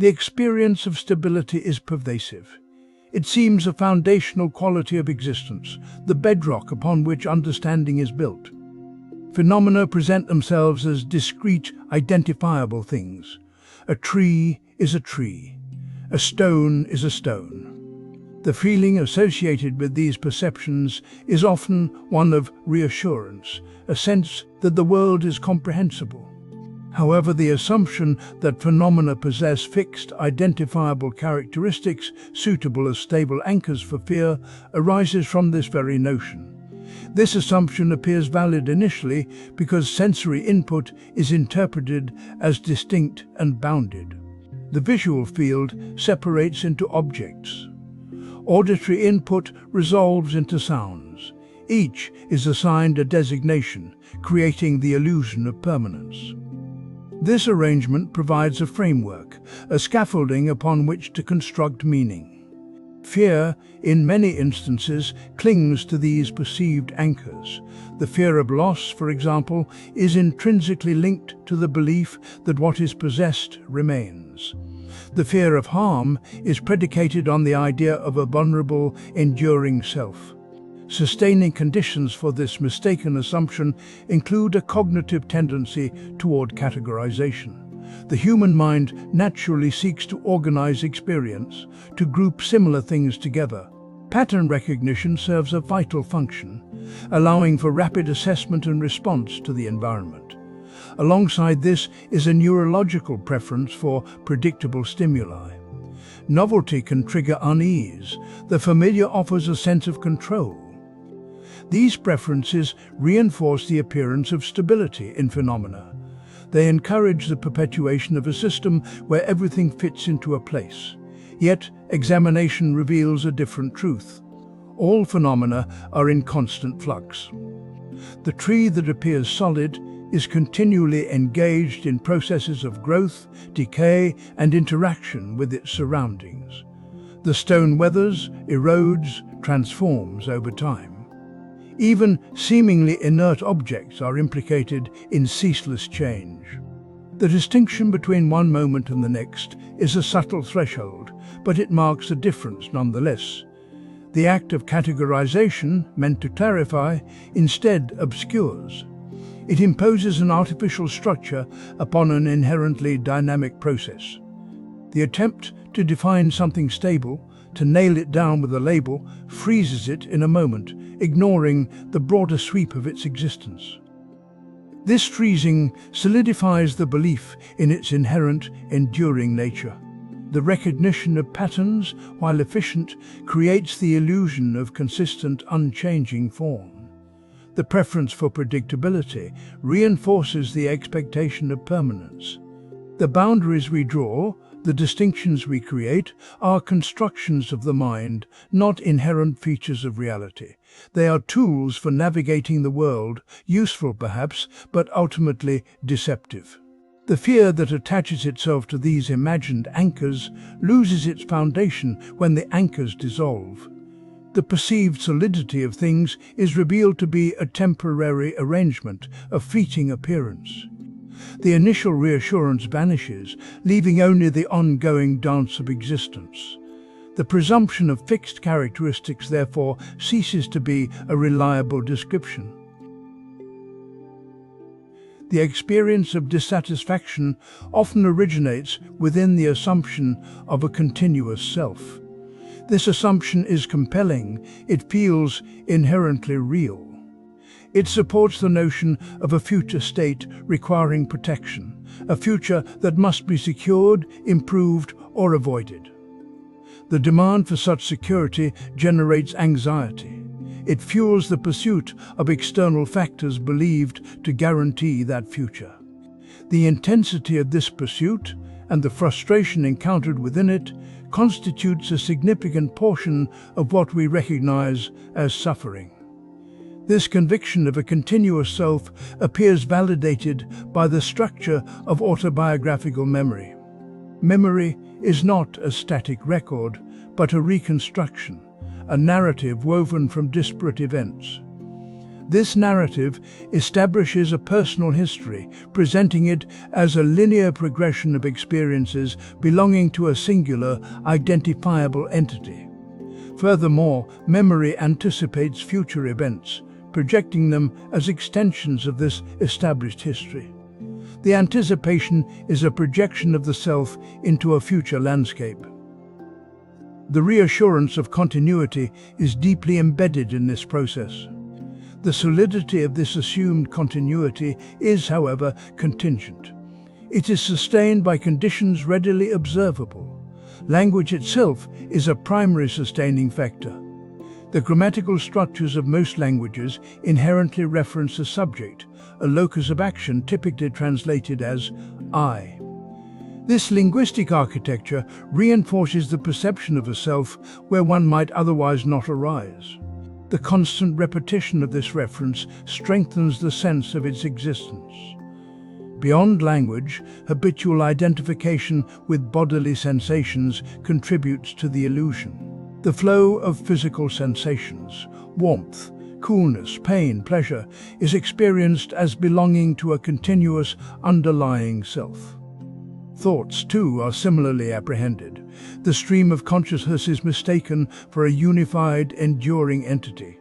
The experience of stability is pervasive. It seems a foundational quality of existence, the bedrock upon which understanding is built. Phenomena present themselves as discrete, identifiable things. A tree is a tree. A stone is a stone. The feeling associated with these perceptions is often one of reassurance, a sense that the world is comprehensible. However, the assumption that phenomena possess fixed, identifiable characteristics suitable as stable anchors for fear arises from this very notion. This assumption appears valid initially because sensory input is interpreted as distinct and bounded. The visual field separates into objects. Auditory input resolves into sounds. Each is assigned a designation, creating the illusion of permanence. This arrangement provides a framework, a scaffolding upon which to construct meaning. Fear, in many instances, clings to these perceived anchors. The fear of loss, for example, is intrinsically linked to the belief that what is possessed remains. The fear of harm is predicated on the idea of a vulnerable, enduring self. Sustaining conditions for this mistaken assumption include a cognitive tendency toward categorization. The human mind naturally seeks to organize experience, to group similar things together. Pattern recognition serves a vital function, allowing for rapid assessment and response to the environment. Alongside this is a neurological preference for predictable stimuli. Novelty can trigger unease. The familiar offers a sense of control. These preferences reinforce the appearance of stability in phenomena. They encourage the perpetuation of a system where everything fits into a place. Yet, examination reveals a different truth. All phenomena are in constant flux. The tree that appears solid is continually engaged in processes of growth, decay, and interaction with its surroundings. The stone weathers, erodes, transforms over time. Even seemingly inert objects are implicated in ceaseless change. The distinction between one moment and the next is a subtle threshold, but it marks a difference nonetheless. The act of categorization, meant to clarify, instead obscures. It imposes an artificial structure upon an inherently dynamic process. The attempt to define something stable, to nail it down with a label, freezes it in a moment, ignoring the broader sweep of its existence. This freezing solidifies the belief in its inherent, enduring nature. The recognition of patterns, while efficient, creates the illusion of consistent, unchanging form. The preference for predictability reinforces the expectation of permanence. The boundaries we draw, the distinctions we create, are constructions of the mind, not inherent features of reality. They are tools for navigating the world, useful perhaps, but ultimately deceptive. The fear that attaches itself to these imagined anchors loses its foundation when the anchors dissolve. The perceived solidity of things is revealed to be a temporary arrangement, a fleeting appearance. The initial reassurance vanishes, leaving only the ongoing dance of existence. The presumption of fixed characteristics, therefore, ceases to be a reliable description. The experience of dissatisfaction often originates within the assumption of a continuous self. This assumption is compelling. It feels inherently real. It supports the notion of a future state requiring protection, a future that must be secured, improved, or avoided. The demand for such security generates anxiety. It fuels the pursuit of external factors believed to guarantee that future. The intensity of this pursuit and the frustration encountered within it constitutes a significant portion of what we recognize as suffering. This conviction of a continuous self appears validated by the structure of autobiographical memory. Memory is not a static record, but a reconstruction, a narrative woven from disparate events. This narrative establishes a personal history, presenting it as a linear progression of experiences belonging to a singular, identifiable entity. Furthermore, memory anticipates future events, projecting them as extensions of this established history. The anticipation is a projection of the self into a future landscape. The reassurance of continuity is deeply embedded in this process. The solidity of this assumed continuity is, however, contingent. It is sustained by conditions readily observable. Language itself is a primary sustaining factor. The grammatical structures of most languages inherently reference a subject, a locus of action typically translated as I. This linguistic architecture reinforces the perception of a self where one might otherwise not arise. The constant repetition of this reference strengthens the sense of its existence. Beyond language, habitual identification with bodily sensations contributes to the illusion. The flow of physical sensations, warmth, coolness, pain, pleasure, is experienced as belonging to a continuous underlying self. Thoughts, too, are similarly apprehended. The stream of consciousness is mistaken for a unified, enduring entity.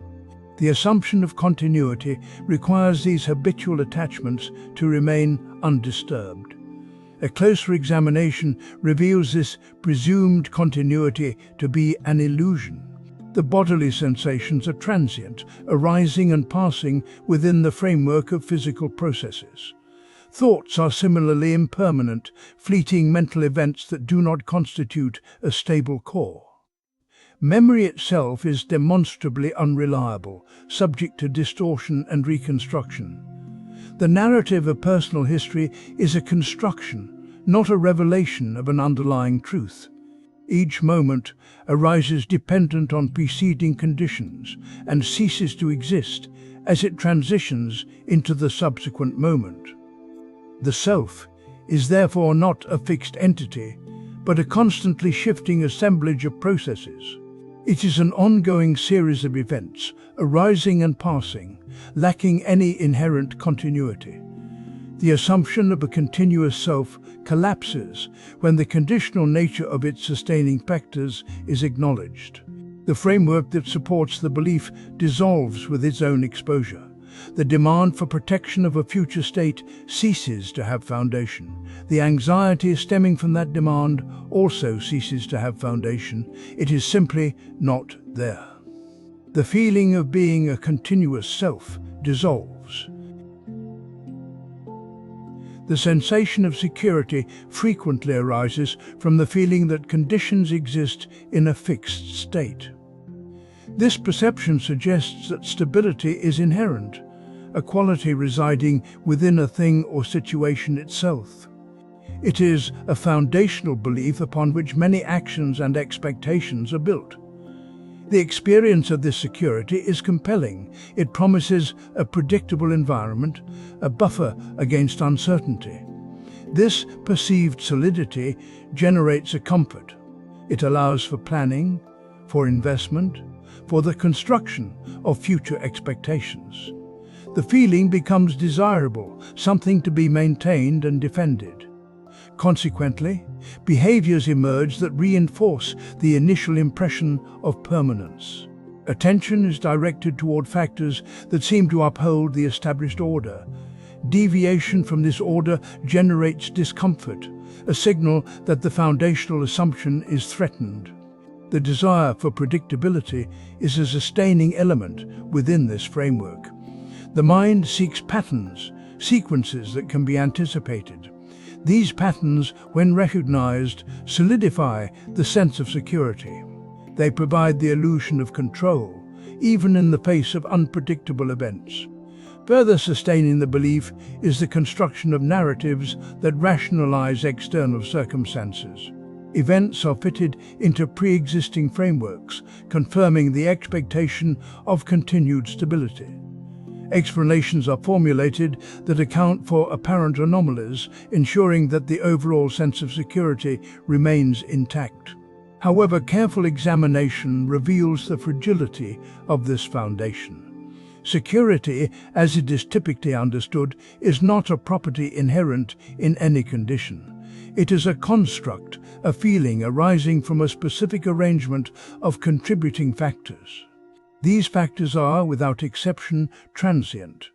The assumption of continuity requires these habitual attachments to remain undisturbed. A closer examination reveals this presumed continuity to be an illusion. The bodily sensations are transient, arising and passing within the framework of physical processes. Thoughts are similarly impermanent, fleeting mental events that do not constitute a stable core. Memory itself is demonstrably unreliable, subject to distortion and reconstruction. The narrative of personal history is a construction, not a revelation of an underlying truth. Each moment arises dependent on preceding conditions and ceases to exist as it transitions into the subsequent moment. The self is therefore not a fixed entity, but a constantly shifting assemblage of processes. It is an ongoing series of events, arising and passing, lacking any inherent continuity. The assumption of a continuous self collapses when the conditional nature of its sustaining factors is acknowledged. The framework that supports the belief dissolves with its own exposure. The demand for protection of a future state ceases to have foundation. The anxiety stemming from that demand also ceases to have foundation. It is simply not there. The feeling of being a continuous self dissolves. The sensation of security frequently arises from the feeling that conditions exist in a fixed state. This perception suggests that stability is inherent, a quality residing within a thing or situation itself. It is a foundational belief upon which many actions and expectations are built. The experience of this security is compelling. It promises a predictable environment, a buffer against uncertainty. This perceived solidity generates a comfort. It allows for planning, for investment, for the construction of future expectations. The feeling becomes desirable, something to be maintained and defended. Consequently, behaviors emerge that reinforce the initial impression of permanence. Attention is directed toward factors that seem to uphold the established order. Deviation from this order generates discomfort, a signal that the foundational assumption is threatened. The desire for predictability is a sustaining element within this framework. The mind seeks patterns, sequences that can be anticipated. These patterns, when recognized, solidify the sense of security. They provide the illusion of control, even in the face of unpredictable events. Further sustaining the belief is the construction of narratives that rationalize external circumstances. Events are fitted into pre-existing frameworks, confirming the expectation of continued stability. Explanations are formulated that account for apparent anomalies, ensuring that the overall sense of security remains intact. However, careful examination reveals the fragility of this foundation. Security, as it is typically understood, is not a property inherent in any condition. It is a construct, a feeling arising from a specific arrangement of contributing factors. These factors are, without exception, transient.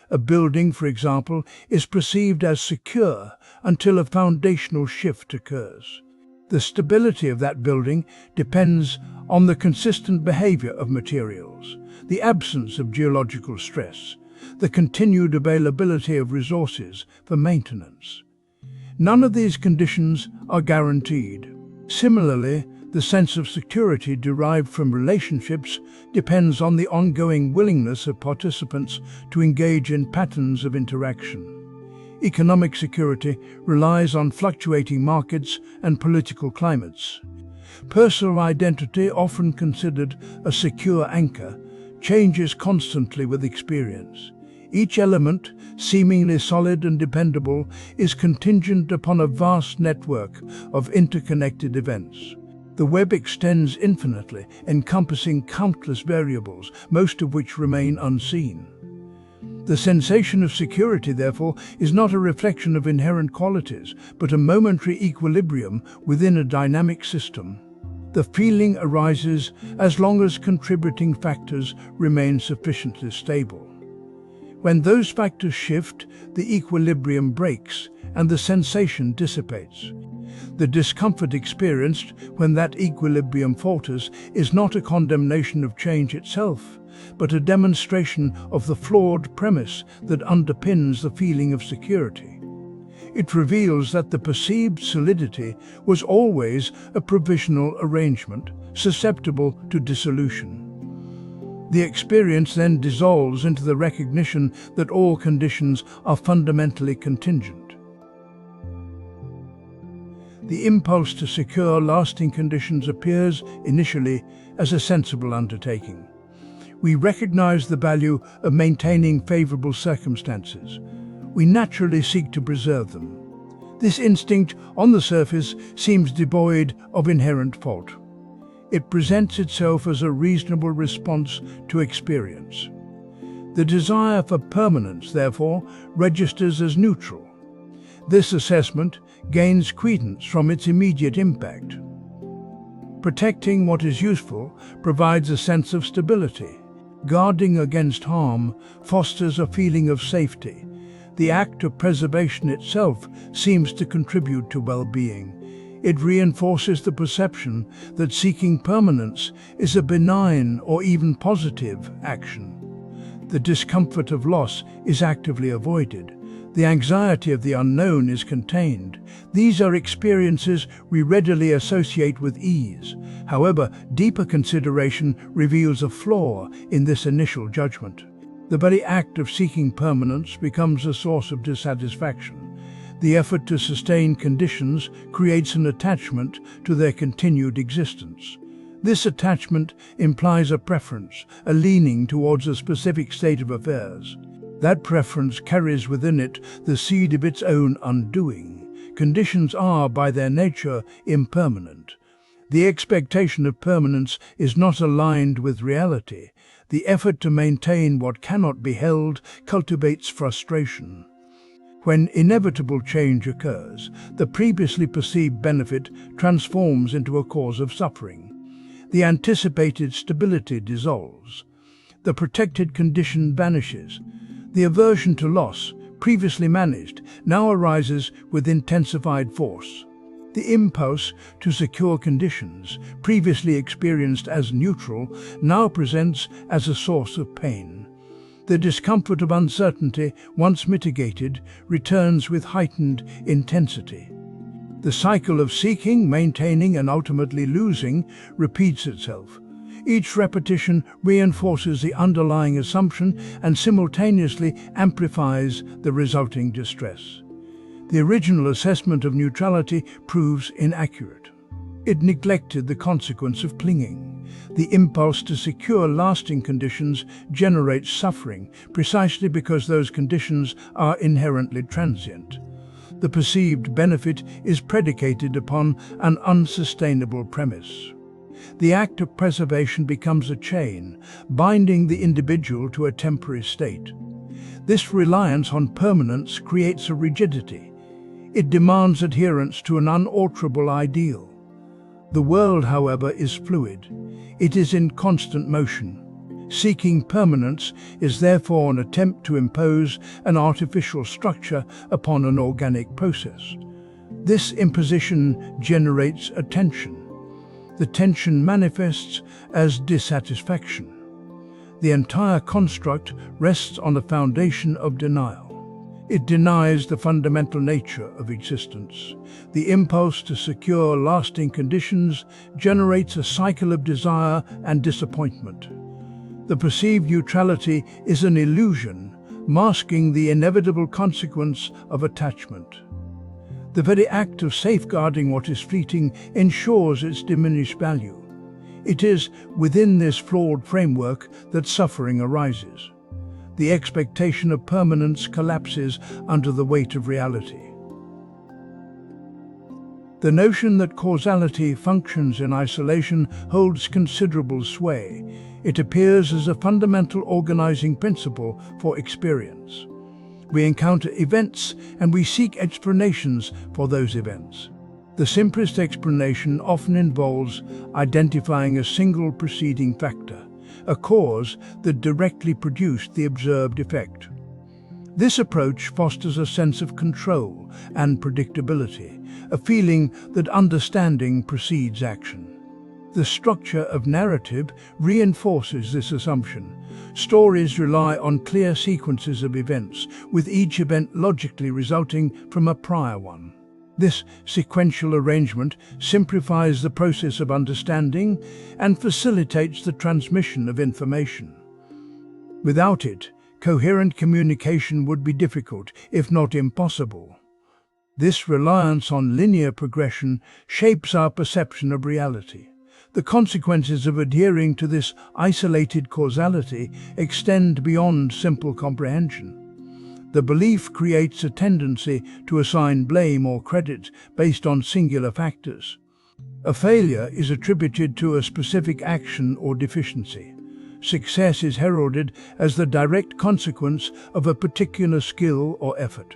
A building, for example, is perceived as secure until a foundational shift occurs. The stability of that building depends on the consistent behavior of materials, the absence of geological stress, the continued availability of resources for maintenance. None of these conditions are guaranteed. Similarly, the sense of security derived from relationships depends on the ongoing willingness of participants to engage in patterns of interaction. Economic security relies on fluctuating markets and political climates. Personal identity, often considered a secure anchor, changes constantly with experience. Each element, seemingly solid and dependable, is contingent upon a vast network of interconnected events. The web extends infinitely, encompassing countless variables, most of which remain unseen. The sensation of security, therefore, is not a reflection of inherent qualities, but a momentary equilibrium within a dynamic system. The feeling arises as long as contributing factors remain sufficiently stable. When those factors shift, the equilibrium breaks and the sensation dissipates. The discomfort experienced when that equilibrium falters is not a condemnation of change itself, but a demonstration of the flawed premise that underpins the feeling of security. It reveals that the perceived solidity was always a provisional arrangement, susceptible to dissolution. The experience then dissolves into the recognition that all conditions are fundamentally contingent. The impulse to secure lasting conditions appears, initially, as a sensible undertaking. We recognize the value of maintaining favorable circumstances. We naturally seek to preserve them. This instinct, on the surface, seems devoid of inherent fault. It presents itself as a reasonable response to experience. The desire for permanence, therefore, registers as neutral. This assessment gains credence from its immediate impact. Protecting what is useful provides a sense of stability. Guarding against harm fosters a feeling of safety. The act of preservation itself seems to contribute to well-being. It reinforces the perception that seeking permanence is a benign or even positive action. The discomfort of loss is actively avoided. The anxiety of the unknown is contained. These are experiences we readily associate with ease. However, deeper consideration reveals a flaw in this initial judgment. The very act of seeking permanence becomes a source of dissatisfaction. The effort to sustain conditions creates an attachment to their continued existence. This attachment implies a preference, a leaning towards a specific state of affairs. That preference carries within it the seed of its own undoing. Conditions are, by their nature, impermanent. The expectation of permanence is not aligned with reality. The effort to maintain what cannot be held cultivates frustration. When inevitable change occurs, the previously perceived benefit transforms into a cause of suffering. The anticipated stability dissolves. The protected condition vanishes. The aversion to loss, previously managed, now arises with intensified force. The impulse to secure conditions, previously experienced as neutral, now presents as a source of pain. The discomfort of uncertainty, once mitigated, returns with heightened intensity. The cycle of seeking, maintaining, and ultimately losing repeats itself. Each repetition reinforces the underlying assumption and simultaneously amplifies the resulting distress. The original assessment of neutrality proves inaccurate. It neglected the consequence of clinging. The impulse to secure lasting conditions generates suffering precisely because those conditions are inherently transient. The perceived benefit is predicated upon an unsustainable premise. The act of preservation becomes a chain, binding the individual to a temporary state. This reliance on permanence creates a rigidity. It demands adherence to an unalterable ideal. The world, however, is fluid. It is in constant motion. Seeking permanence is therefore an attempt to impose an artificial structure upon an organic process. This imposition generates a tension. The tension manifests as dissatisfaction. The entire construct rests on a foundation of denial. It denies the fundamental nature of existence. The impulse to secure lasting conditions generates a cycle of desire and disappointment. The perceived neutrality is an illusion, masking the inevitable consequence of attachment. The very act of safeguarding what is fleeting ensures its diminished value. It is within this flawed framework that suffering arises. The expectation of permanence collapses under the weight of reality. The notion that causality functions in isolation holds considerable sway. It appears as a fundamental organizing principle for experience. We encounter events and we seek explanations for those events. The simplest explanation often involves identifying a single preceding factor, a cause that directly produced the observed effect. This approach fosters a sense of control and predictability, a feeling that understanding precedes action. The structure of narrative reinforces this assumption. Stories rely on clear sequences of events, with each event logically resulting from a prior one. This sequential arrangement simplifies the process of understanding and facilitates the transmission of information. Without it, coherent communication would be difficult, if not impossible. This reliance on linear progression shapes our perception of reality. The consequences of adhering to this isolated causality extend beyond simple comprehension. The belief creates a tendency to assign blame or credit based on singular factors. A failure is attributed to a specific action or deficiency. Success is heralded as the direct consequence of a particular skill or effort.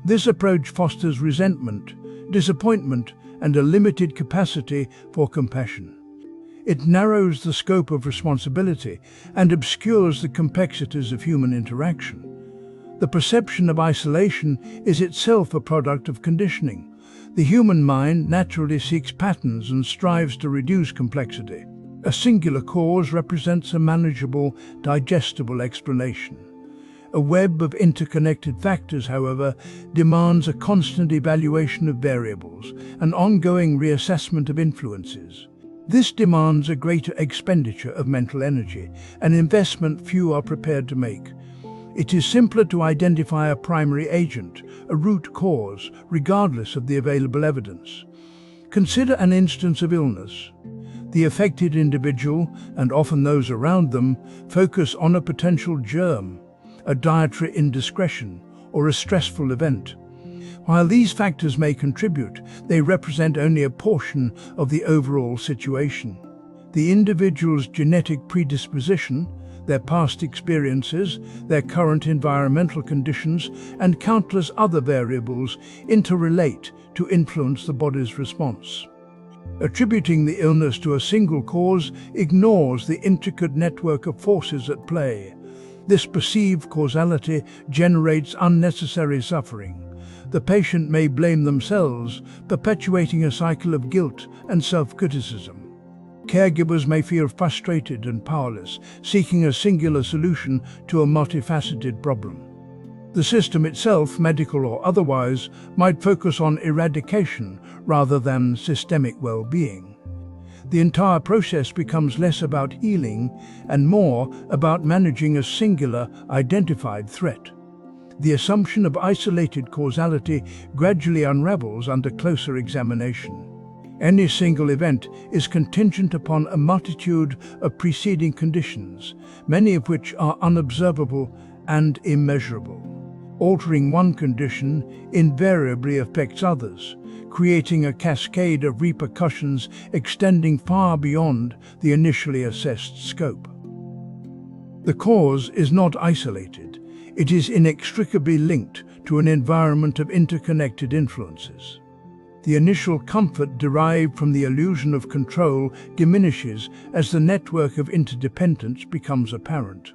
This approach fosters resentment, disappointment, and a limited capacity for compassion. It narrows the scope of responsibility and obscures the complexities of human interaction. The perception of isolation is itself a product of conditioning. The human mind naturally seeks patterns and strives to reduce complexity. A singular cause represents a manageable, digestible explanation. A web of interconnected factors, however, demands a constant evaluation of variables, an ongoing reassessment of influences. This demands a greater expenditure of mental energy, an investment few are prepared to make. It is simpler to identify a primary agent, a root cause, regardless of the available evidence. Consider an instance of illness. The affected individual, and often those around them, focus on a potential germ, a dietary indiscretion, or a stressful event. While these factors may contribute, they represent only a portion of the overall situation. The individual's genetic predisposition, their past experiences, their current environmental conditions, and countless other variables interrelate to influence the body's response. Attributing the illness to a single cause ignores the intricate network of forces at play. This perceived causality generates unnecessary suffering. The patient may blame themselves, perpetuating a cycle of guilt and self-criticism. Caregivers may feel frustrated and powerless, seeking a singular solution to a multifaceted problem. The system itself, medical or otherwise, might focus on eradication rather than systemic well-being. The entire process becomes less about healing and more about managing a singular, identified threat. The assumption of isolated causality gradually unravels under closer examination. Any single event is contingent upon a multitude of preceding conditions, many of which are unobservable and immeasurable. Altering one condition invariably affects others, creating a cascade of repercussions extending far beyond the initially assessed scope. The cause is not isolated. It is inextricably linked to an environment of interconnected influences. The initial comfort derived from the illusion of control diminishes as the network of interdependence becomes apparent.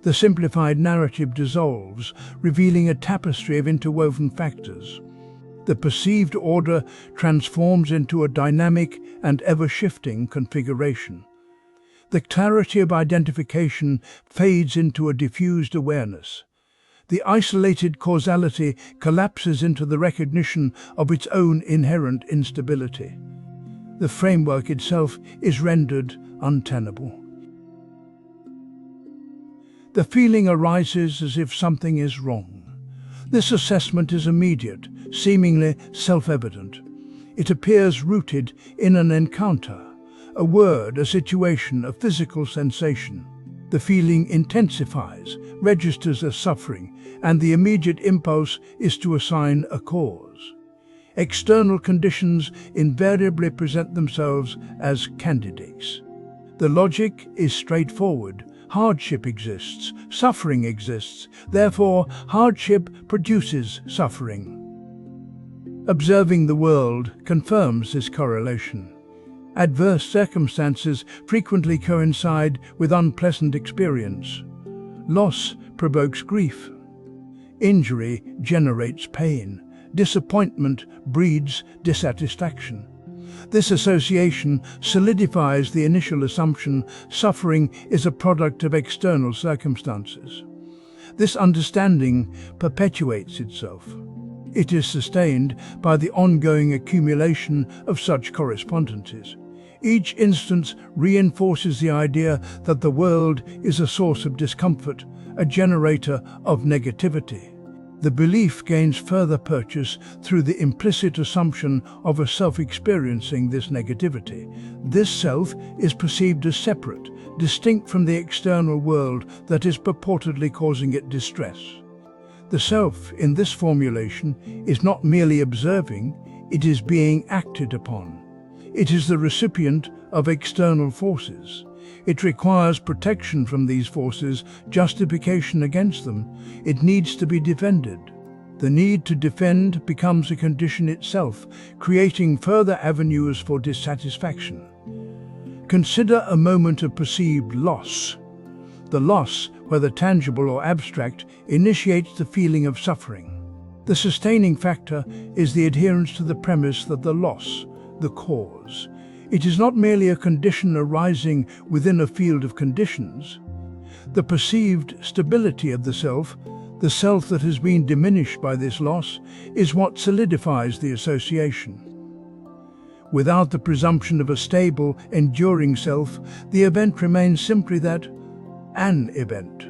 The simplified narrative dissolves, revealing a tapestry of interwoven factors. The perceived order transforms into a dynamic and ever-shifting configuration. The clarity of identification fades into a diffused awareness. The isolated causality collapses into the recognition of its own inherent instability. The framework itself is rendered untenable. The feeling arises as if something is wrong. This assessment is immediate, seemingly self-evident. It appears rooted in an encounter, a word, a situation, a physical sensation. The feeling intensifies, registers as suffering, and the immediate impulse is to assign a cause. External conditions invariably present themselves as candidates. The logic is straightforward. Hardship exists, suffering exists, therefore hardship produces suffering. Observing the world confirms this correlation. Adverse circumstances frequently coincide with unpleasant experience. Loss provokes grief. Injury generates pain. Disappointment breeds dissatisfaction. This association solidifies the initial assumption suffering is a product of external circumstances. This understanding perpetuates itself. It is sustained by the ongoing accumulation of such correspondences. Each instance reinforces the idea that the world is a source of discomfort, a generator of negativity. The belief gains further purchase through the implicit assumption of a self experiencing this negativity. This self is perceived as separate, distinct from the external world that is purportedly causing it distress. The self, in this formulation, is not merely observing, it is being acted upon. It is the recipient of external forces. It requires protection from these forces, justification against them. It needs to be defended. The need to defend becomes a condition itself, creating further avenues for dissatisfaction. Consider a moment of perceived loss. The loss, whether tangible or abstract, initiates the feeling of suffering. The sustaining factor is the adherence to the premise that the loss, the cause, it is not merely a condition arising within a field of conditions. The perceived stability of the self that has been diminished by this loss, is what solidifies the association. Without the presumption of a stable, enduring self, the event remains simply that, an event.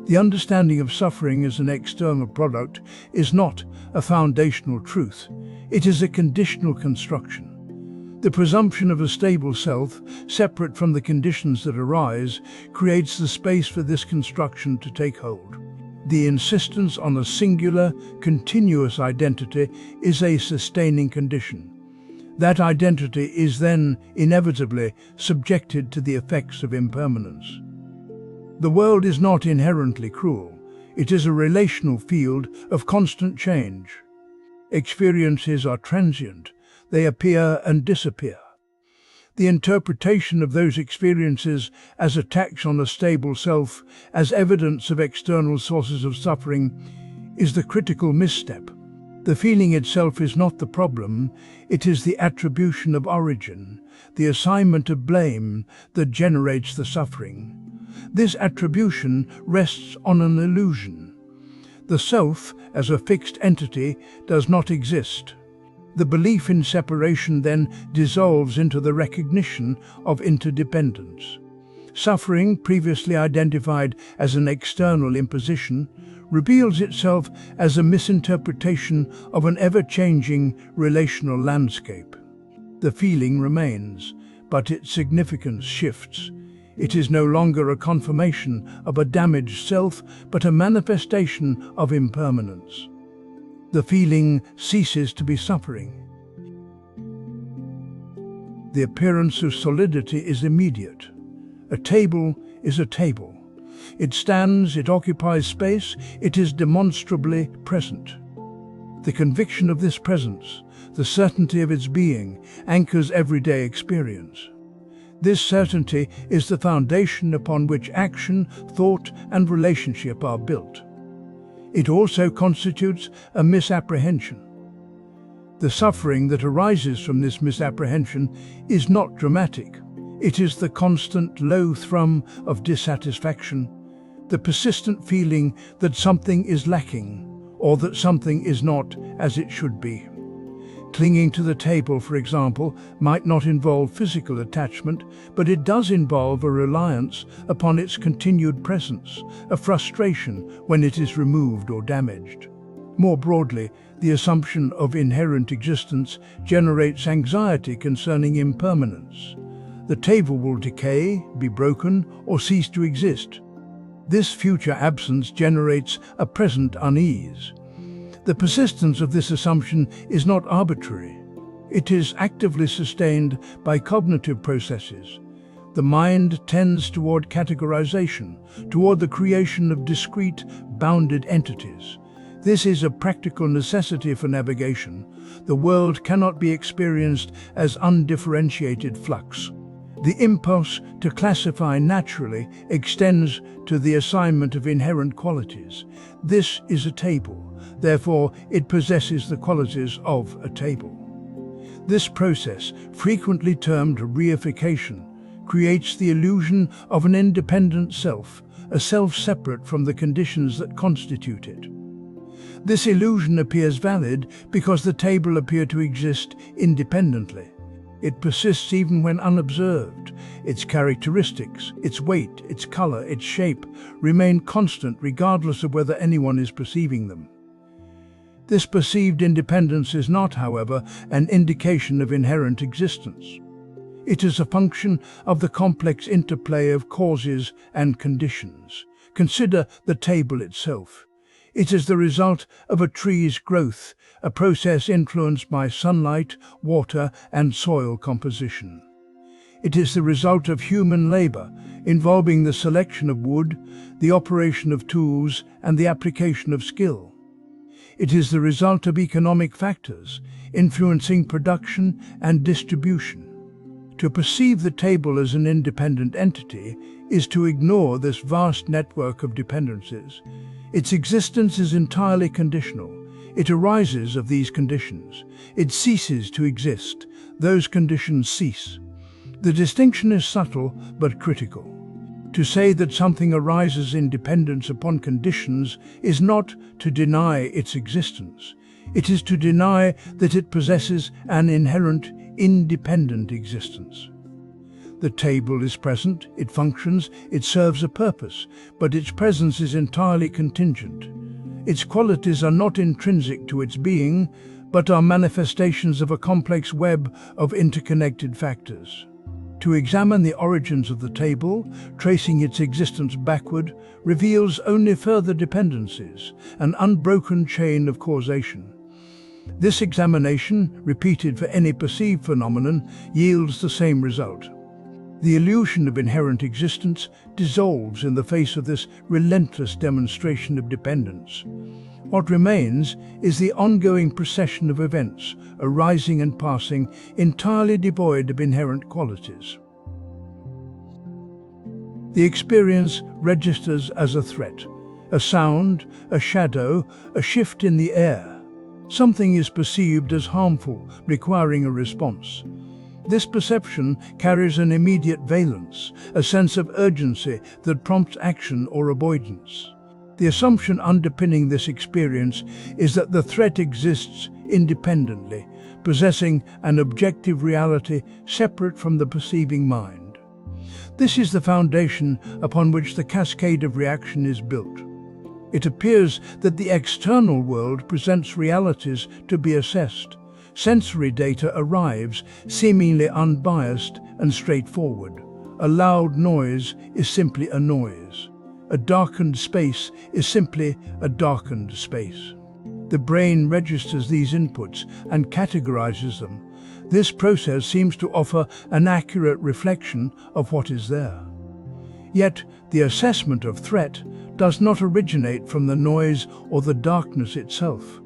The understanding of suffering as an external product is not a foundational truth. It is a conditional construction. The presumption of a stable self, separate from the conditions that arise, creates the space for this construction to take hold. The insistence on a singular, continuous identity is a sustaining condition. That identity is then inevitably subjected to the effects of impermanence. The world is not inherently cruel. It is a relational field of constant change. Experiences are transient. They appear and disappear. The interpretation of those experiences as attacks on a stable self, as evidence of external sources of suffering, is the critical misstep. The feeling itself is not the problem, it is the attribution of origin, the assignment of blame that generates the suffering. This attribution rests on an illusion. The self, as a fixed entity, does not exist. The belief in separation then dissolves into the recognition of interdependence. Suffering, previously identified as an external imposition, reveals itself as a misinterpretation of an ever-changing relational landscape. The feeling remains, but its significance shifts. It is no longer a confirmation of a damaged self, but a manifestation of impermanence. The feeling ceases to be suffering. The appearance of solidity is immediate. A table is a table. It stands, it occupies space, it is demonstrably present. The conviction of this presence, the certainty of its being, anchors everyday experience. This certainty is the foundation upon which action, thought, and relationship are built. It also constitutes a misapprehension. The suffering that arises from this misapprehension is not dramatic. It is the constant low thrum of dissatisfaction, the persistent feeling that something is lacking or that something is not as it should be. Clinging to the table, for example, might not involve physical attachment, but it does involve a reliance upon its continued presence, a frustration when it is removed or damaged. More broadly, the assumption of inherent existence generates anxiety concerning impermanence. The table will decay, be broken, or cease to exist. This future absence generates a present unease. The persistence of this assumption is not arbitrary. It is actively sustained by cognitive processes. The mind tends toward categorization, toward the creation of discrete, bounded entities. This is a practical necessity for navigation. The world cannot be experienced as undifferentiated flux. The impulse to classify naturally extends to the assignment of inherent qualities. This is a table. Therefore, it possesses the qualities of a table. This process, frequently termed reification, creates the illusion of an independent self, a self separate from the conditions that constitute it. This illusion appears valid because the table appears to exist independently. It persists even when unobserved. Its characteristics, its weight, its color, its shape remain constant regardless of whether anyone is perceiving them. This perceived independence is not, however, an indication of inherent existence. It is a function of the complex interplay of causes and conditions. Consider the table itself. It is the result of a tree's growth, a process influenced by sunlight, water, and soil composition. It is the result of human labor, involving the selection of wood, the operation of tools, and the application of skill. It is the result of economic factors, influencing production and distribution. To perceive the table as an independent entity is to ignore this vast network of dependencies. Its existence is entirely conditional. It arises of these conditions. It ceases to exist. Those conditions cease. The distinction is subtle but critical. To say that something arises in dependence upon conditions is not to deny its existence. It is to deny that it possesses an inherent, independent existence. The table is present, it functions, it serves a purpose, but its presence is entirely contingent. Its qualities are not intrinsic to its being, but are manifestations of a complex web of interconnected factors. To examine the origins of the table, tracing its existence backward, reveals only further dependencies, an unbroken chain of causation. This examination, repeated for any perceived phenomenon, yields the same result. The illusion of inherent existence dissolves in the face of this relentless demonstration of dependence. What remains is the ongoing procession of events, arising and passing, entirely devoid of inherent qualities. The experience registers as a threat, a sound, a shadow, a shift in the air. Something is perceived as harmful, requiring a response. This perception carries an immediate valence, a sense of urgency that prompts action or avoidance. The assumption underpinning this experience is that the threat exists independently, possessing an objective reality separate from the perceiving mind. This is the foundation upon which the cascade of reaction is built. It appears that the external world presents realities to be assessed. Sensory data arrives, seemingly unbiased and straightforward. A loud noise is simply a noise. A darkened space is simply a darkened space. The brain registers these inputs and categorizes them. This process seems to offer an accurate reflection of what is there. Yet, the assessment of threat does not originate from the noise or the darkness itself.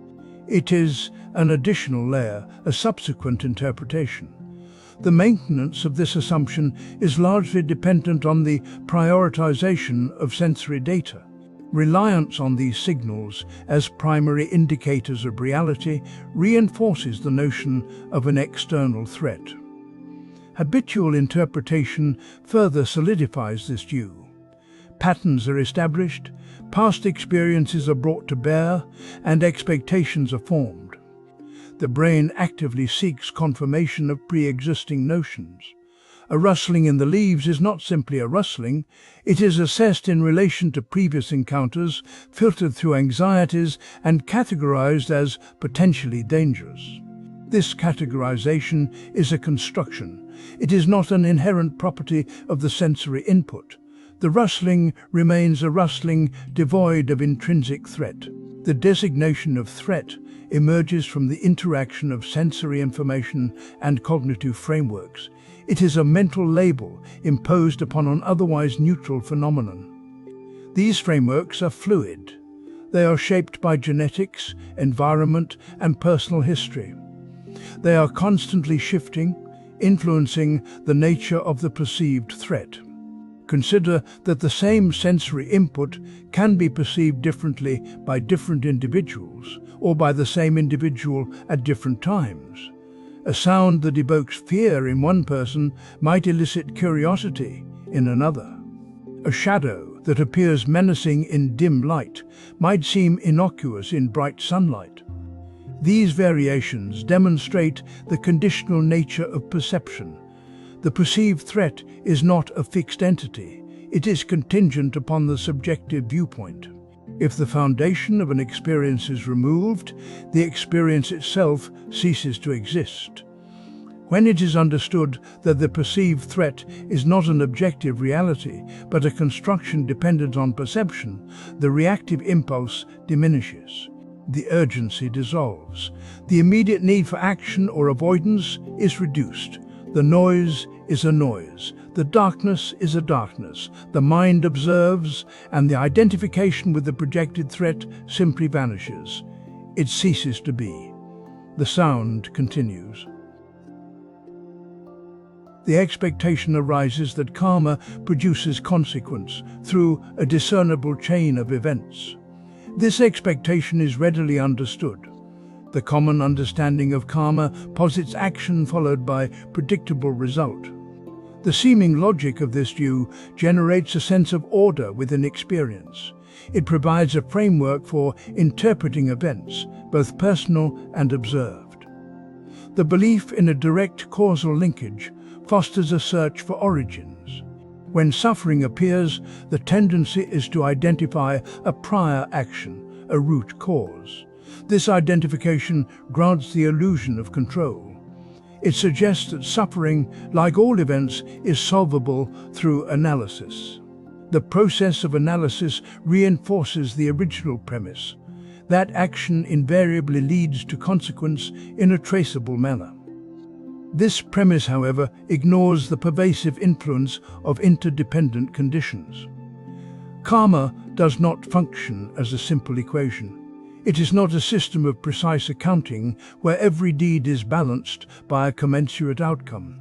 It is an additional layer, a subsequent interpretation. The maintenance of this assumption is largely dependent on the prioritization of sensory data. Reliance on these signals as primary indicators of reality reinforces the notion of an external threat. Habitual interpretation further solidifies this view. Patterns are established, past experiences are brought to bear, and expectations are formed. The brain actively seeks confirmation of pre-existing notions. A rustling in the leaves is not simply a rustling, it is assessed in relation to previous encounters, filtered through anxieties, and categorized as potentially dangerous. This categorization is a construction. It is not an inherent property of the sensory input. The rustling remains a rustling devoid of intrinsic threat. The designation of threat emerges from the interaction of sensory information and cognitive frameworks. It is a mental label imposed upon an otherwise neutral phenomenon. These frameworks are fluid. They are shaped by genetics, environment, and personal history. They are constantly shifting, influencing the nature of the perceived threat. Consider that the same sensory input can be perceived differently by different individuals, or by the same individual at different times. A sound that evokes fear in one person might elicit curiosity in another. A shadow that appears menacing in dim light might seem innocuous in bright sunlight. These variations demonstrate the conditional nature of perception. The perceived threat is not a fixed entity. It is contingent upon the subjective viewpoint. If the foundation of an experience is removed, the experience itself ceases to exist. When it is understood that the perceived threat is not an objective reality, but a construction dependent on perception, the reactive impulse diminishes. The urgency dissolves. The immediate need for action or avoidance is reduced. The noise is a noise. The darkness is a darkness. The mind observes, and the identification with the projected threat simply vanishes. It ceases to be. The sound continues. The expectation arises that karma produces consequence through a discernible chain of events. This expectation is readily understood. The common understanding of karma posits action followed by predictable result. The seeming logic of this view generates a sense of order within experience. It provides a framework for interpreting events, both personal and observed. The belief in a direct causal linkage fosters a search for origins. When suffering appears, the tendency is to identify a prior action, a root cause. This identification grants the illusion of control. It suggests that suffering, like all events, is solvable through analysis. The process of analysis reinforces the original premise. That action invariably leads to consequence in a traceable manner. This premise, however, ignores the pervasive influence of interdependent conditions. Karma does not function as a simple equation. It is not a system of precise accounting where every deed is balanced by a commensurate outcome.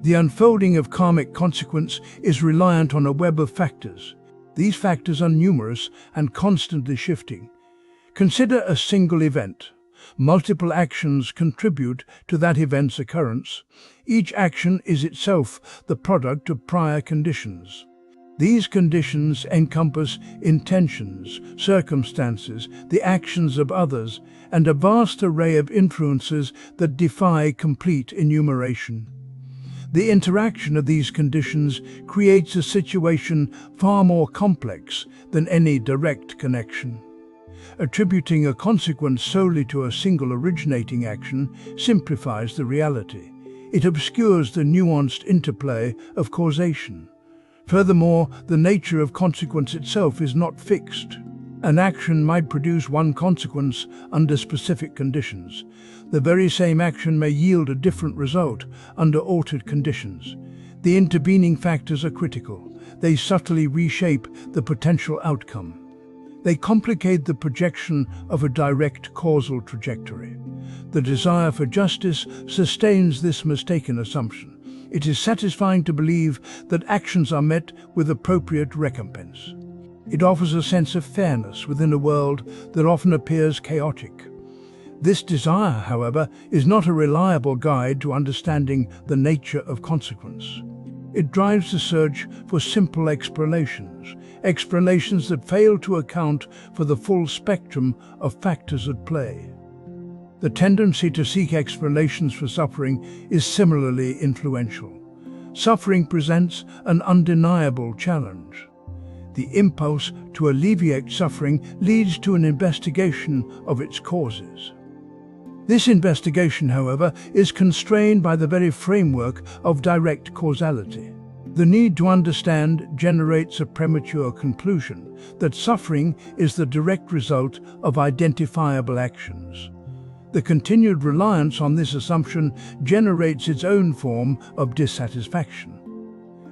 The unfolding of karmic consequence is reliant on a web of factors. These factors are numerous and constantly shifting. Consider a single event. Multiple actions contribute to that event's occurrence. Each action is itself the product of prior conditions. These conditions encompass intentions, circumstances, the actions of others, and a vast array of influences that defy complete enumeration. The interaction of these conditions creates a situation far more complex than any direct connection. Attributing a consequence solely to a single originating action simplifies the reality. It obscures the nuanced interplay of causation. Furthermore, the nature of consequence itself is not fixed. An action might produce one consequence under specific conditions. The very same action may yield a different result under altered conditions. The intervening factors are critical. They subtly reshape the potential outcome. They complicate the projection of a direct causal trajectory. The desire for justice sustains this mistaken assumption. It is satisfying to believe that actions are met with appropriate recompense. It offers a sense of fairness within a world that often appears chaotic. This desire, however, is not a reliable guide to understanding the nature of consequence. It drives the search for simple explanations that fail to account for the full spectrum of factors at play. The tendency to seek explanations for suffering is similarly influential. Suffering presents an undeniable challenge. The impulse to alleviate suffering leads to an investigation of its causes. This investigation, however, is constrained by the very framework of direct causality. The need to understand generates a premature conclusion that suffering is the direct result of identifiable actions. The continued reliance on this assumption generates its own form of dissatisfaction.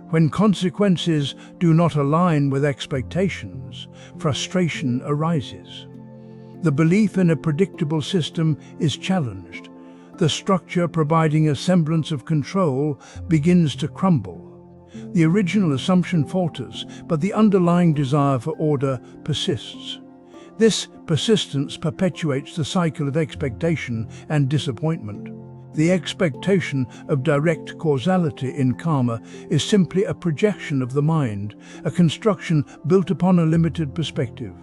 When consequences do not align with expectations, frustration arises. The belief in a predictable system is challenged. The structure providing a semblance of control begins to crumble. The original assumption falters, but the underlying desire for order persists. This persistence perpetuates the cycle of expectation and disappointment. The expectation of direct causality in karma is simply a projection of the mind, a construction built upon a limited perspective.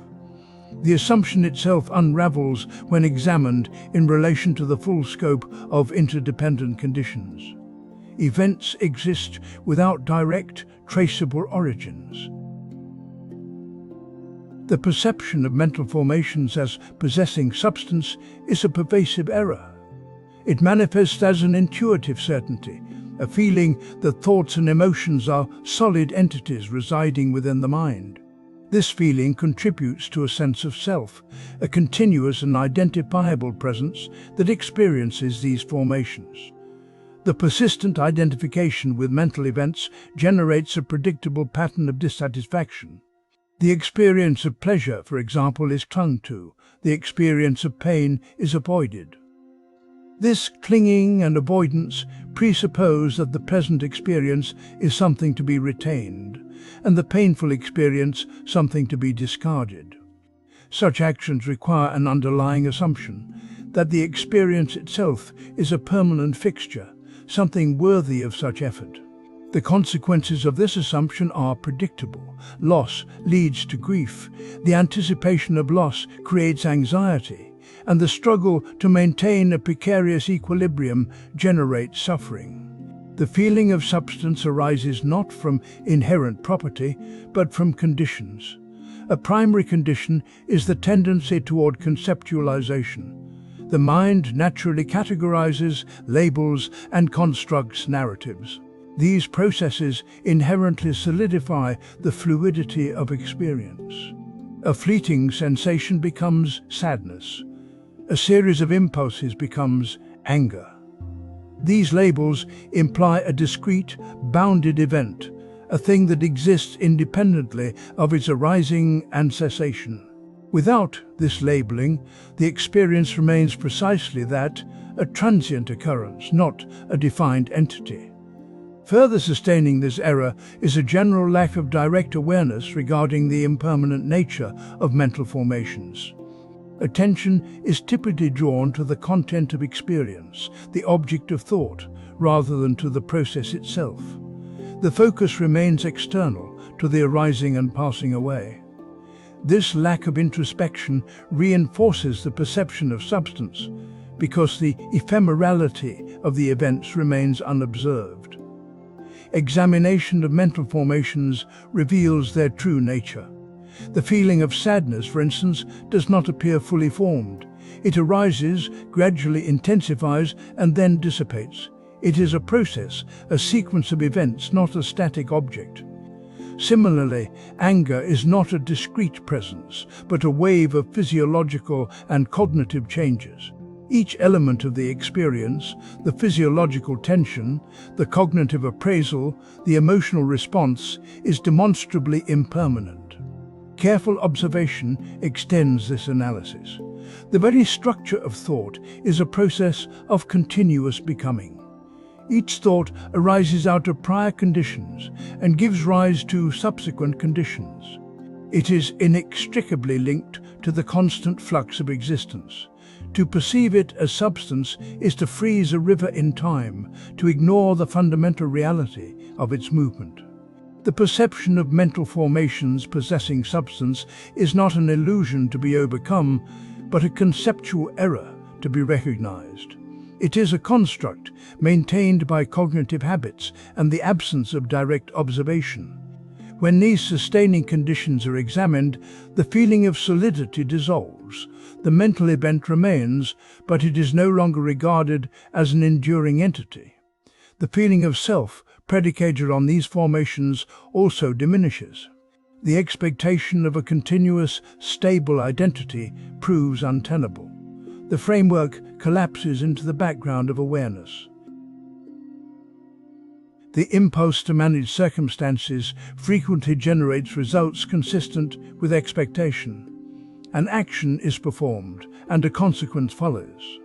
The assumption itself unravels when examined in relation to the full scope of interdependent conditions. Events exist without direct, traceable origins. The perception of mental formations as possessing substance is a pervasive error. It manifests as an intuitive certainty, a feeling that thoughts and emotions are solid entities residing within the mind. This feeling contributes to a sense of self, a continuous and identifiable presence that experiences these formations. The persistent identification with mental events generates a predictable pattern of dissatisfaction. The experience of pleasure, for example, is clung to. The experience of pain is avoided. This clinging and avoidance presuppose that the present experience is something to be retained, and the painful experience something to be discarded. Such actions require an underlying assumption that the experience itself is a permanent fixture, something worthy of such effort. The consequences of this assumption are predictable. Loss leads to grief. The anticipation of loss creates anxiety, and the struggle to maintain a precarious equilibrium generates suffering. The feeling of substance arises not from inherent property, but from conditions. A primary condition is the tendency toward conceptualization. The mind naturally categorizes, labels, and constructs narratives. These processes inherently solidify the fluidity of experience. A fleeting sensation becomes sadness. A series of impulses becomes anger. These labels imply a discrete, bounded event, a thing that exists independently of its arising and cessation. Without this labeling, the experience remains precisely that, a transient occurrence, not a defined entity. Further sustaining this error is a general lack of direct awareness regarding the impermanent nature of mental formations. Attention is typically drawn to the content of experience, the object of thought, rather than to the process itself. The focus remains external to the arising and passing away. This lack of introspection reinforces the perception of substance, because the ephemerality of the events remains unobserved. Examination of mental formations reveals their true nature. The feeling of sadness, for instance, does not appear fully formed. It arises, gradually intensifies, and then dissipates. It is a process, a sequence of events, not a static object. Similarly, anger is not a discrete presence, but a wave of physiological and cognitive changes. Each element of the experience, the physiological tension, the cognitive appraisal, the emotional response, is demonstrably impermanent. Careful observation extends this analysis. The very structure of thought is a process of continuous becoming. Each thought arises out of prior conditions and gives rise to subsequent conditions. It is inextricably linked to the constant flux of existence. To perceive it as substance is to freeze a river in time, to ignore the fundamental reality of its movement. The perception of mental formations possessing substance is not an illusion to be overcome, but a conceptual error to be recognized. It is a construct maintained by cognitive habits and the absence of direct observation. When these sustaining conditions are examined, the feeling of solidity dissolves. The mental event remains, but it is no longer regarded as an enduring entity. The feeling of self, predicated on these formations, also diminishes. The expectation of a continuous, stable identity proves untenable. The framework collapses into the background of awareness. The impulse to manage circumstances frequently generates results consistent with expectation. An action is performed, and a consequence follows.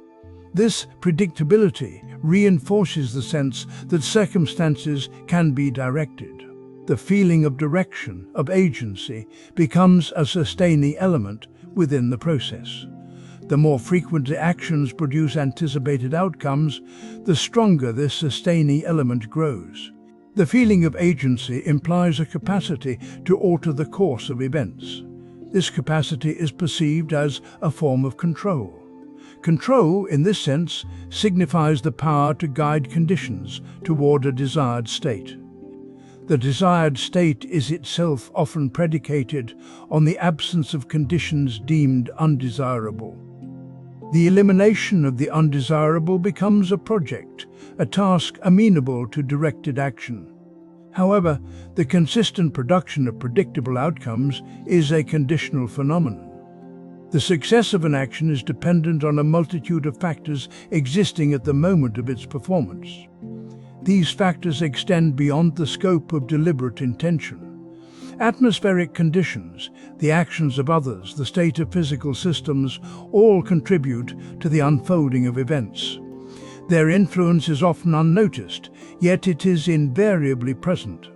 This predictability reinforces the sense that circumstances can be directed. The feeling of direction, of agency, becomes a sustaining element within the process. The more frequent the actions produce anticipated outcomes, the stronger this sustaining element grows. The feeling of agency implies a capacity to alter the course of events. This capacity is perceived as a form of control. Control, in this sense, signifies the power to guide conditions toward a desired state. The desired state is itself often predicated on the absence of conditions deemed undesirable. The elimination of the undesirable becomes a project, a task amenable to directed action. However, the consistent production of predictable outcomes is a conditional phenomenon. The success of an action is dependent on a multitude of factors existing at the moment of its performance. These factors extend beyond the scope of deliberate intention. Atmospheric conditions, the actions of others, the state of physical systems, all contribute to the unfolding of events. Their influence is often unnoticed, yet it is invariably present.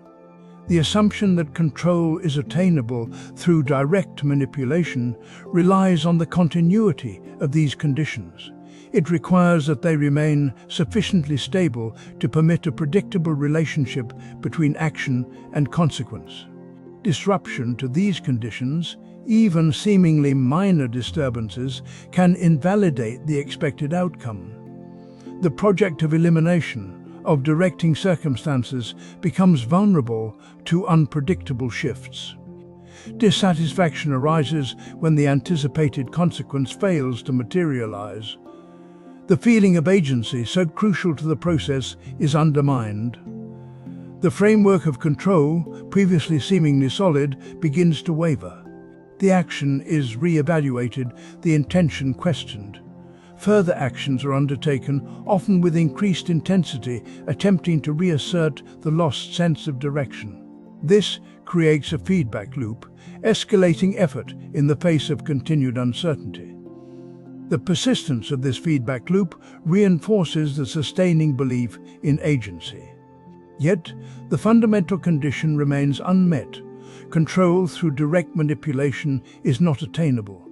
The assumption that control is attainable through direct manipulation relies on the continuity of these conditions. It requires that they remain sufficiently stable to permit a predictable relationship between action and consequence. Disruption to these conditions, even seemingly minor disturbances, can invalidate the expected outcome. The project of elimination, of directing circumstances, becomes vulnerable to unpredictable shifts. Dissatisfaction arises when the anticipated consequence fails to materialize. The feeling of agency, so crucial to the process, is undermined. The framework of control, previously seemingly solid, begins to waver. The action is re-evaluated, the intention questioned. Further actions are undertaken, often with increased intensity, attempting to reassert the lost sense of direction. This creates a feedback loop, escalating effort in the face of continued uncertainty. The persistence of this feedback loop reinforces the sustaining belief in agency. Yet, the fundamental condition remains unmet. Control through direct manipulation is not attainable.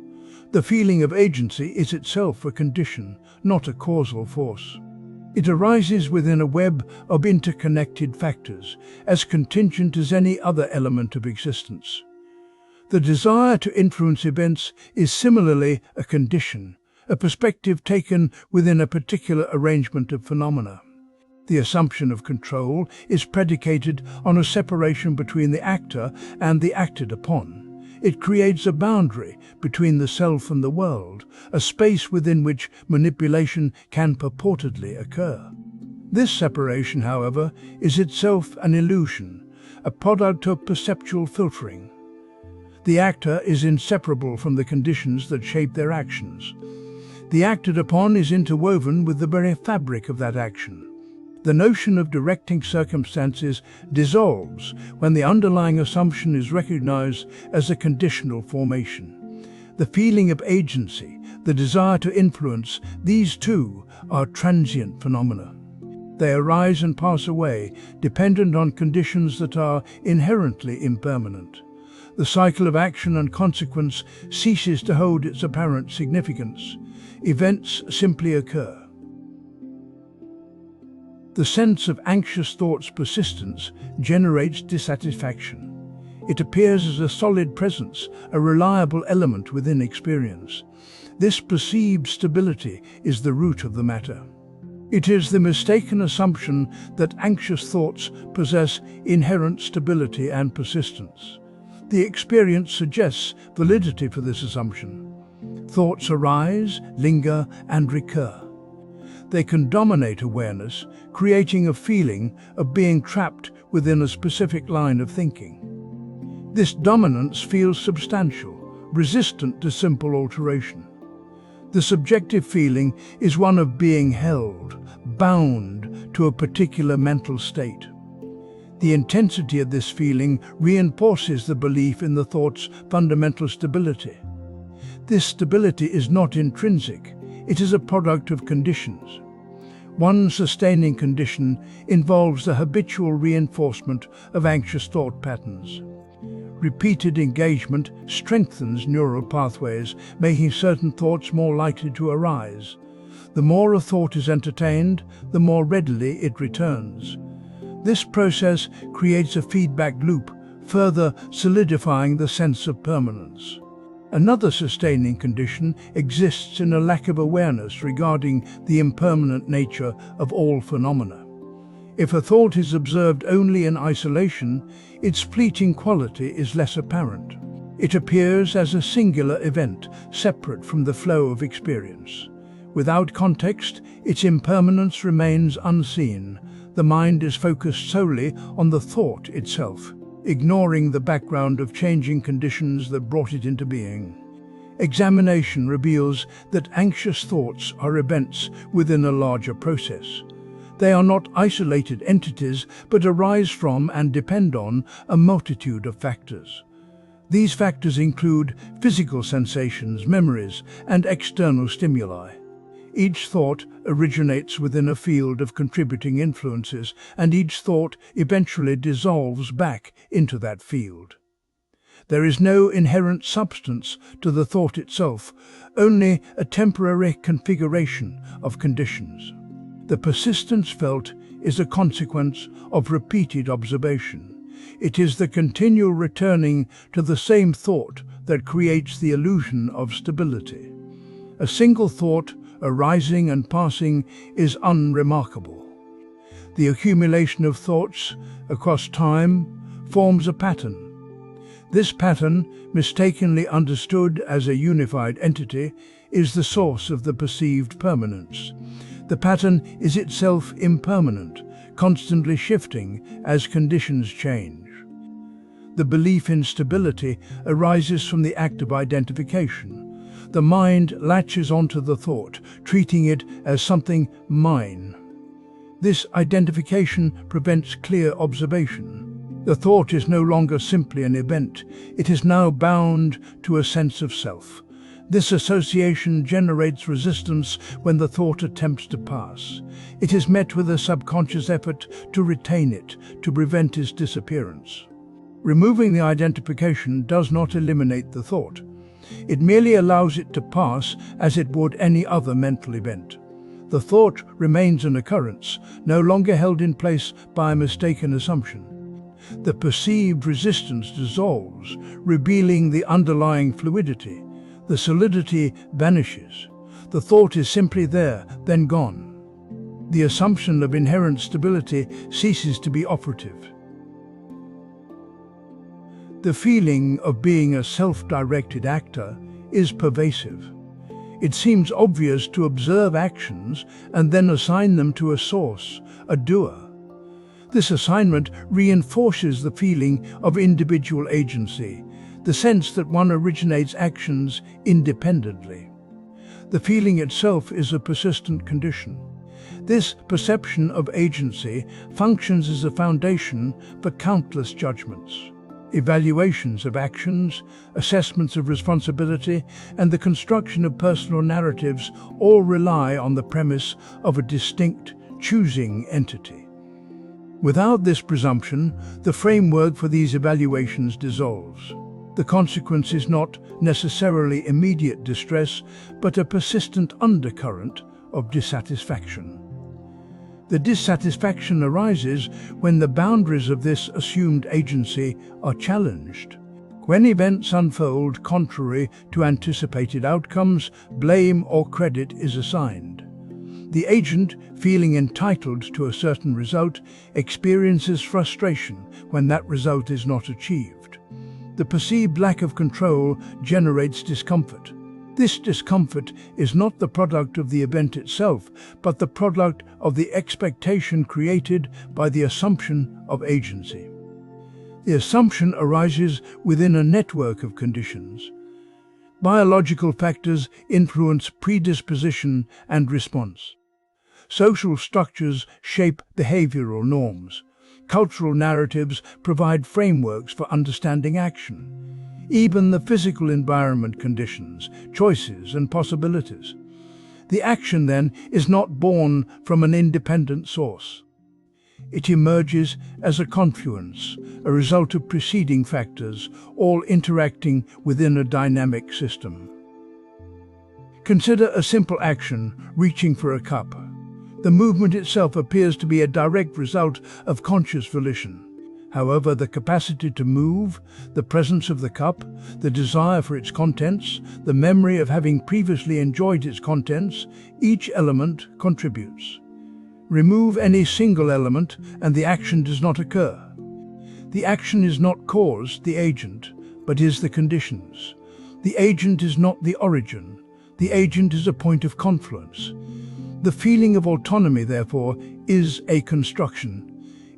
The feeling of agency is itself a condition, not a causal force. It arises within a web of interconnected factors, as contingent as any other element of existence. The desire to influence events is similarly a condition, a perspective taken within a particular arrangement of phenomena. The assumption of control is predicated on a separation between the actor and the acted upon. It creates a boundary between the self and the world, a space within which manipulation can purportedly occur. This separation, however, is itself an illusion, a product of perceptual filtering. The actor is inseparable from the conditions that shape their actions. The acted upon is interwoven with the very fabric of that action. The notion of directing circumstances dissolves when the underlying assumption is recognized as a conditional formation. The feeling of agency, the desire to influence, these too are transient phenomena. They arise and pass away, dependent on conditions that are inherently impermanent. The cycle of action and consequence ceases to hold its apparent significance. Events simply occur. The sense of anxious thought's persistence generates dissatisfaction. It appears as a solid presence, a reliable element within experience. This perceived stability is the root of the matter. It is the mistaken assumption that anxious thoughts possess inherent stability and persistence. The experience suggests validity for this assumption. Thoughts arise, linger, and recur. They can dominate awareness, creating a feeling of being trapped within a specific line of thinking. This dominance feels substantial, resistant to simple alteration. The subjective feeling is one of being held, bound to a particular mental state. The intensity of this feeling reinforces the belief in the thought's fundamental stability. This stability is not intrinsic, it is a product of conditions. One sustaining condition involves the habitual reinforcement of anxious thought patterns. Repeated engagement strengthens neural pathways, making certain thoughts more likely to arise. The more a thought is entertained, the more readily it returns. This process creates a feedback loop, further solidifying the sense of permanence. Another sustaining condition exists in a lack of awareness regarding the impermanent nature of all phenomena. If a thought is observed only in isolation, its fleeting quality is less apparent. It appears as a singular event, separate from the flow of experience. Without context, its impermanence remains unseen. The mind is focused solely on the thought itself, ignoring the background of changing conditions that brought it into being. Examination reveals that anxious thoughts are events within a larger process. They are not isolated entities, but arise from and depend on a multitude of factors. These factors include physical sensations, memories, and external stimuli. Each thought originates within a field of contributing influences, and each thought eventually dissolves back into that field. There is no inherent substance to the thought itself, only a temporary configuration of conditions. The persistence felt is a consequence of repeated observation. It is the continual returning to the same thought that creates the illusion of stability. A single thought, arising and passing, is unremarkable. The accumulation of thoughts across time forms a pattern. This pattern, mistakenly understood as a unified entity, is the source of the perceived permanence. The pattern is itself impermanent, constantly shifting as conditions change. The belief in stability arises from the act of identification. The mind latches onto the thought, treating it as something mine. This identification prevents clear observation. The thought is no longer simply an event, it is now bound to a sense of self. This association generates resistance when the thought attempts to pass. It is met with a subconscious effort to retain it, to prevent its disappearance. Removing the identification does not eliminate the thought. It merely allows it to pass as it would any other mental event. The thought remains an occurrence, no longer held in place by a mistaken assumption. The perceived resistance dissolves, revealing the underlying fluidity. The solidity vanishes. The thought is simply there, then gone. The assumption of inherent stability ceases to be operative. The feeling of being a self-directed actor is pervasive. It seems obvious to observe actions and then assign them to a source, a doer. This assignment reinforces the feeling of individual agency, the sense that one originates actions independently. The feeling itself is a persistent condition. This perception of agency functions as a foundation for countless judgments. Evaluations of actions, assessments of responsibility, and the construction of personal narratives all rely on the premise of a distinct, choosing entity. Without this presumption, the framework for these evaluations dissolves. The consequence is not necessarily immediate distress, but a persistent undercurrent of dissatisfaction. The dissatisfaction arises when the boundaries of this assumed agency are challenged. When events unfold contrary to anticipated outcomes, blame or credit is assigned. The agent, feeling entitled to a certain result, experiences frustration when that result is not achieved. The perceived lack of control generates discomfort. This discomfort is not the product of the event itself, but the product of the expectation created by the assumption of agency. The assumption arises within a network of conditions. Biological factors influence predisposition and response. Social structures shape behavioral norms. Cultural narratives provide frameworks for understanding action. Even the physical environment conditions, choices, and possibilities. The action, then, is not born from an independent source. It emerges as a confluence, a result of preceding factors, all interacting within a dynamic system. Consider a simple action, reaching for a cup. The movement itself appears to be a direct result of conscious volition. However, the capacity to move, the presence of the cup, the desire for its contents, the memory of having previously enjoyed its contents, each element contributes. Remove any single element and the action does not occur. The action is not cause, the agent, but is the conditions. The agent is not the origin. The agent is a point of confluence. The feeling of autonomy, therefore, is a construction.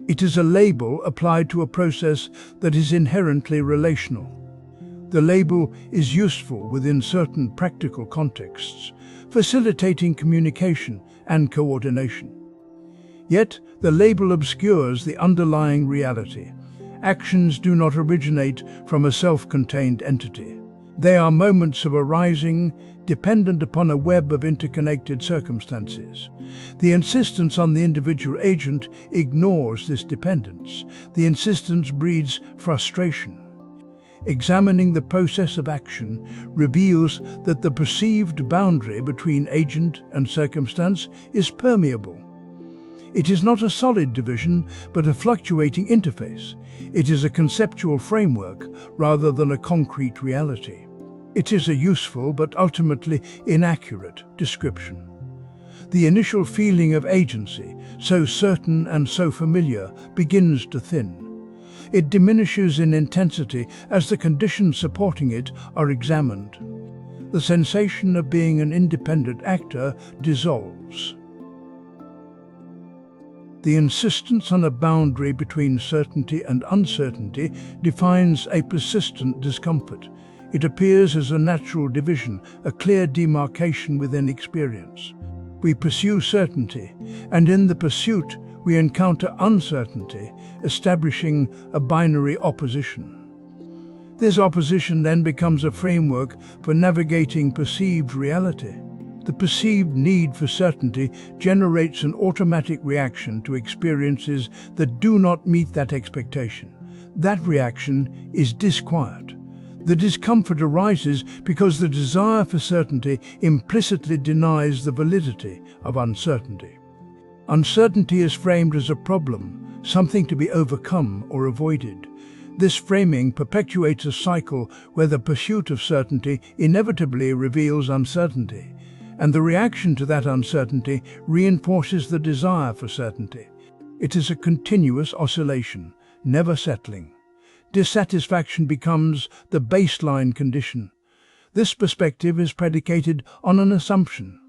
It is a label applied to a process that is inherently relational. The label is useful within certain practical contexts, facilitating communication and coordination. Yet, the label obscures the underlying reality. Actions do not originate from a self-contained entity. They are moments of arising, dependent upon a web of interconnected circumstances. The insistence on the individual agent ignores this dependence. The insistence breeds frustration. Examining the process of action reveals that the perceived boundary between agent and circumstance is permeable. It is not a solid division, but a fluctuating interface. It is a conceptual framework rather than a concrete reality. It is a useful but ultimately inaccurate description. The initial feeling of agency, so certain and so familiar, begins to thin. It diminishes in intensity as the conditions supporting it are examined. The sensation of being an independent actor dissolves. The insistence on a boundary between certainty and uncertainty defines a persistent discomfort. It appears as a natural division, a clear demarcation within experience. We pursue certainty, and in the pursuit we encounter uncertainty, establishing a binary opposition. This opposition then becomes a framework for navigating perceived reality. The perceived need for certainty generates an automatic reaction to experiences that do not meet that expectation. That reaction is disquiet. The discomfort arises because the desire for certainty implicitly denies the validity of uncertainty. Uncertainty is framed as a problem, something to be overcome or avoided. This framing perpetuates a cycle where the pursuit of certainty inevitably reveals uncertainty, and the reaction to that uncertainty reinforces the desire for certainty. It is a continuous oscillation, never settling. Dissatisfaction becomes the baseline condition. This perspective is predicated on an assumption.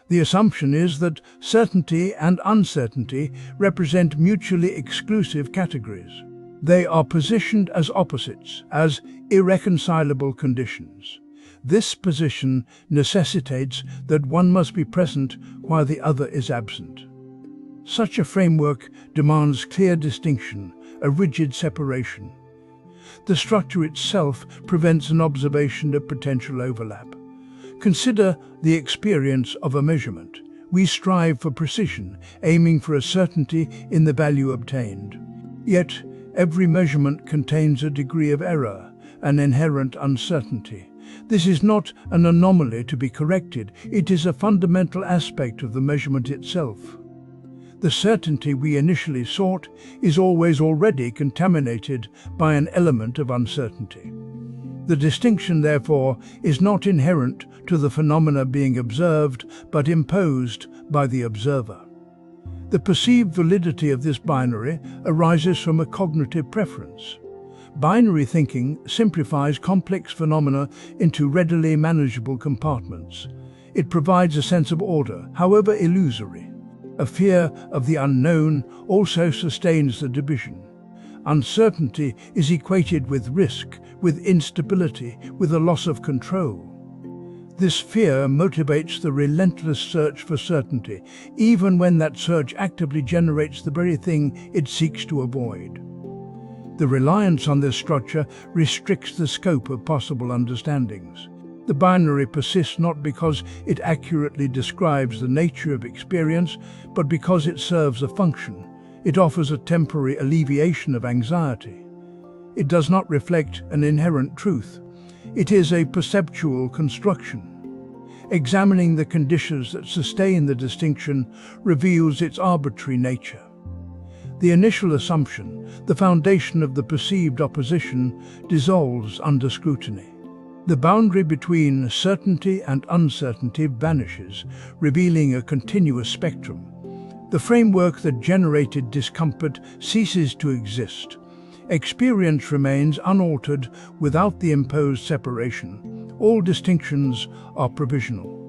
The assumption is that certainty and uncertainty represent mutually exclusive categories. They are positioned as opposites, as irreconcilable conditions. This position necessitates that one must be present while the other is absent. Such a framework demands clear distinction, a rigid separation. The structure itself prevents an observation of potential overlap. Consider the experience of a measurement. We strive for precision, aiming for a certainty in the value obtained. Yet, every measurement contains a degree of error, an inherent uncertainty. This is not an anomaly to be corrected, it is a fundamental aspect of the measurement itself. The certainty we initially sought is always already contaminated by an element of uncertainty. The distinction, therefore, is not inherent to the phenomena being observed, but imposed by the observer. The perceived validity of this binary arises from a cognitive preference. Binary thinking simplifies complex phenomena into readily manageable compartments. It provides a sense of order, however illusory. A fear of the unknown also sustains the division. Uncertainty is equated with risk, with instability, with a loss of control. This fear motivates the relentless search for certainty, even when that search actively generates the very thing it seeks to avoid. The reliance on this structure restricts the scope of possible understandings. The binary persists not because it accurately describes the nature of experience, but because it serves a function. It offers a temporary alleviation of anxiety. It does not reflect an inherent truth. It is a perceptual construction. Examining the conditions that sustain the distinction reveals its arbitrary nature. The initial assumption, the foundation of the perceived opposition, dissolves under scrutiny. The boundary between certainty and uncertainty vanishes, revealing a continuous spectrum. The framework that generated discomfort ceases to exist. Experience remains unaltered without the imposed separation. All distinctions are provisional.